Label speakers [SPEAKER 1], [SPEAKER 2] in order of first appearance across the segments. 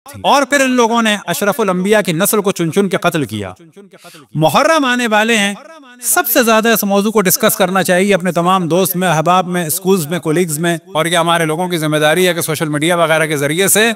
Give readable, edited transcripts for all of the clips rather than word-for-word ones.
[SPEAKER 1] और फिर इन लोगों ने अशरफुल अंबिया की नस्ल को चुन चुन के कत्ल किया। मुहर्रम आने वाले हैं, सबसे ज्यादा इस मौजू को डिस्कस करना चाहिए अपने तमाम दोस्त में, अहबाब में, स्कूल्स में, कोलीग्स में। और ये हमारे लोगों की जिम्मेदारी है कि सोशल मीडिया वगैरह के जरिए से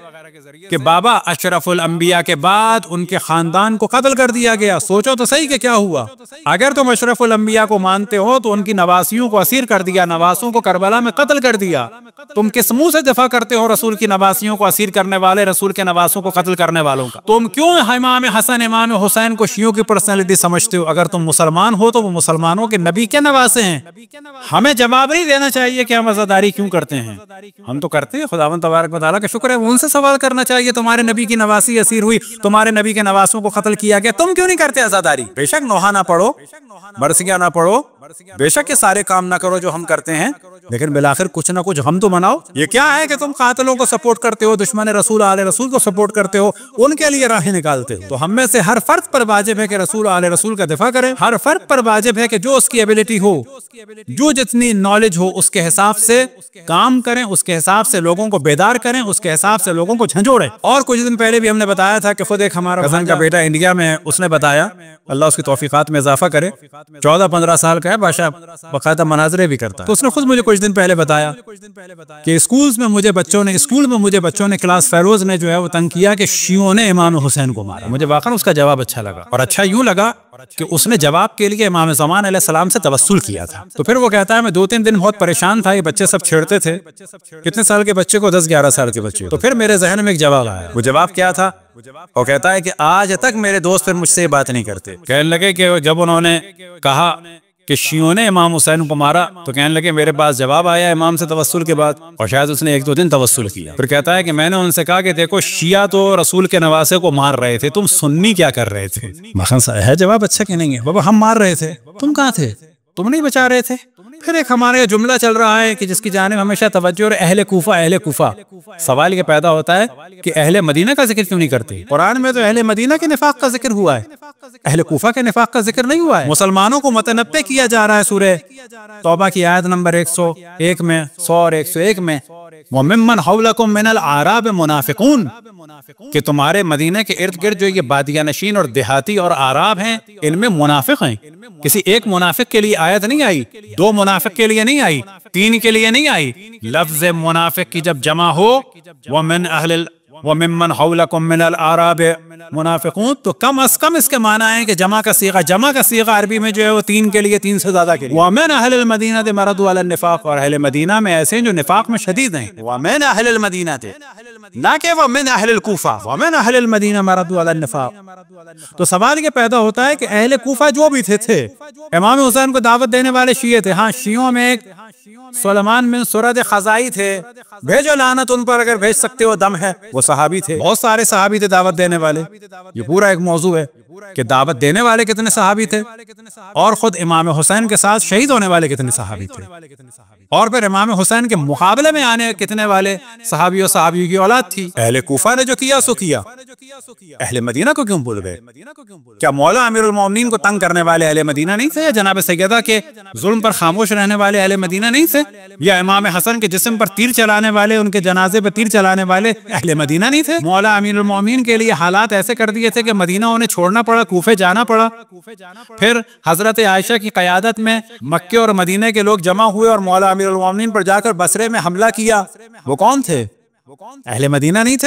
[SPEAKER 1] कि बाबा अशरफुल अंबिया के बाद उनके खानदान को कत्ल कर दिया गया। सोचो तो सही कि क्या हुआ। अगर तुम अशरफुल अंबिया को मानते हो तो उनकी नवासियों को असीर कर दिया, नवासों को करबला में कत्ल कर दिया। तुम किस मुंह से दिफा करते हो रसूल की नवासियों को असीर करने वाले, रसूल के नवासों को कत्ल करने वालों का? तुम क्यों इमाम हसन, इमाम हुसैन को शियों की पर्सनैलिटी समझते हो? अगर तुम मुसलमान हो तो वो मुसलमानों के नबी के नवासे हैं। हमें जवाब नहीं देना चाहिए कि हम अज़ादारी क्यों करते हैं। हम तो करते हैं, खुदावंद तबारक व तआला का शुक्र है। उनसे सवाल करना चाहिए, तुम्हारे नबी की नवासी असीर हुई, तुम्हारे नबी के नवासों को कत्ल किया गया, तुम क्यों नहीं करते अज़ादारी? बेशक नोहा ना पढ़ो, मरसिया ना पढ़ो, बेशक ये सारे काम ना करो जो हम करते हैं, लेकिन बिलाखिर कुछ ना कुछ हम तो मनाओ। ये क्या है कि तुम कातिलों को सपोर्ट करते हो, दुश्मन रसूल आले रसूल को सपोर्ट करते हो, उनके लिए राहें निकालते हो। तो हम में से हर फर्द पर वाजिब है कि रसूल आले रसूल का दिफा करें। हर फर्द पर वाजिब है कि जो उसकी एबिलिटी हो, जो जितनी नॉलेज हो, उसके हिसाब से काम करें, उसके हिसाब से लोगों को बेदार करें, उसके हिसाब से लोगों को झंझोड़ें। और कुछ दिन पहले भी हमने बताया था कि खुद एक हमारा कज़न का बेटा इंडिया में, उसने बताया, अल्लाह उसकी तौफीकात में इजाफा करे, 14-15 साल का है, बादशाह बाकायदा मनाजरे भी करता है। तो उसने खुद मुझे कुछ दिन पहले बताया कि स्कूल में मुझे बच्चों ने क्लास फेलोज ने जो है वो तंग किया कि शियों ने इमाम हुसैन को मारा। मुझे वाकई उसका जवाब अच्छा लगा, और अच्छा यूं लगा कि उसने जवाब के लिए इमाम ज़मान अलैहिस्सलाम से तवस्सुल किया था। तो फिर वो कहता है मैं 2-3 दिन बहुत परेशान था, ये बच्चे सब छेड़ते थे। कितने साल के बच्चे को? 10-11 साल के बच्चे। तो फिर मेरे जहन में एक जवाब आया। वो जवाब क्या था? वो कहता है कि आज तक मेरे दोस्त फिर मुझसे बात नहीं करते। कहने लगे कि जब उन्होंने कहा कि शियों ने इमाम हुसैन को मारा, तो कहने लगे मेरे पास जवाब आया इमाम से तवस्सुल के बाद, और शायद उसने 1-2 दिन तवस्सुल किया। फिर कहता है कि मैंने उनसे कहा कि देखो, शिया तो रसूल के नवासे को मार रहे थे, तुम सुन्नी क्या कर रहे थे? है जवाब अच्छा कि नहीं है? बाबा हम मार रहे थे, तुम कहाँ थे? तुम नहीं बचा रहे थे? फिर एक हमारे जुमला चल रहा है कि जिसकी जानिब हमेशा तवज्जो, और अहले कूफा। सवाल ये पैदा होता है कि अहले मदीना का जिक्र क्यों नहीं करते? कुरान में तो अहले मदीना के निफाक का जिक्र हुआ है, अहले कूफा के निफाक का जिक्र नहीं हुआ है। मुसलमानों को मुतनब्बे किया जा रहा है सूरह तौबा की आयत नंबर 101 में, 100 और 101 में, वमिम्मन हौलकुम मिनल आराब मुनाफिकून, कि तुम्हारे मदीने के इर्द गिर्द जो ये बादिया नशीन और देहाती और आराब हैं, इनमें मुनाफिक हैं। किसी एक मुनाफिक के लिए आयत नहीं आई, 2 मुनाफिक के लिए नहीं आई, 3 के लिए नहीं आई। लफ्ज़ मुनाफिक की जब जमा हो, वमिम्मन हौलकुम मिनल आराब मुनाफिकून, तो कम अज कम इसके माना है कि जमा का सीगा अरबी में जो है वो 3 के लिए, 3 से ज्यादा के लिए। वमिन अहलिल मदीना मरदू अला निफाक, और अहले मदीना में ऐसे हैं जो निफाक में शदीद हैं। वमिन अहलिल मदीना, ना कि वमिन अहलिल कूफा, वमिन अहलिल मदीना मरदू अला निफाक। तो सवाल ये पैदा होता है कि अहले कूफा जो भी थे इमाम हुसैन को दावत देने वाले शिये थे। हाँ, शियों में एक सुलेमान बिन सुरद खज़ाई थे, भेजो लानत उन पर अगर भेज सकते हो, दम है, वो सहाबी थे। बहुत सारे सहाबी थे दावत देने वाले। ये पूरा एक मौजू है कि दावत देने वाले कितने सहाबी थे, और खुद इमाम हुसैन के साथ शहीद होने वाले कितने सहाबी थे, और फिर इमाम हुसैन के मुकाबले में आने कितने वाले सहाबियों की औलाद थी। अहले कूफा ने जो किया सो किया, अहले मदीना को क्यों भूल गए? क्या मौला अमीरुल मोमिनीन को तंग करने वाले अहले मदीना नहीं थे? जनाब सैयदा के जुल्म पर खामोश रहने वाले अहले मदीना नहीं थे? या इमाम हसन के जिस्म पर तीर चलाने वाले, उनके जनाजे पर तीर चलाने वाले अहले मदीना नहीं थे? मौला अमीरुल मोमिनीन के लिए हालात ऐसे कर दिए थे कि मदीना उन्हें छोड़ना पड़ा, कूफे जाना पड़ा। फिर हजरत आयशा की क़यादत में मक्के और मदीने के लोग जमा हुए और मौला अमीरुल मोमिनीन पर जाकर बसरे में हमला किया। वो कौन थे? अहले मदीना नहीं थे?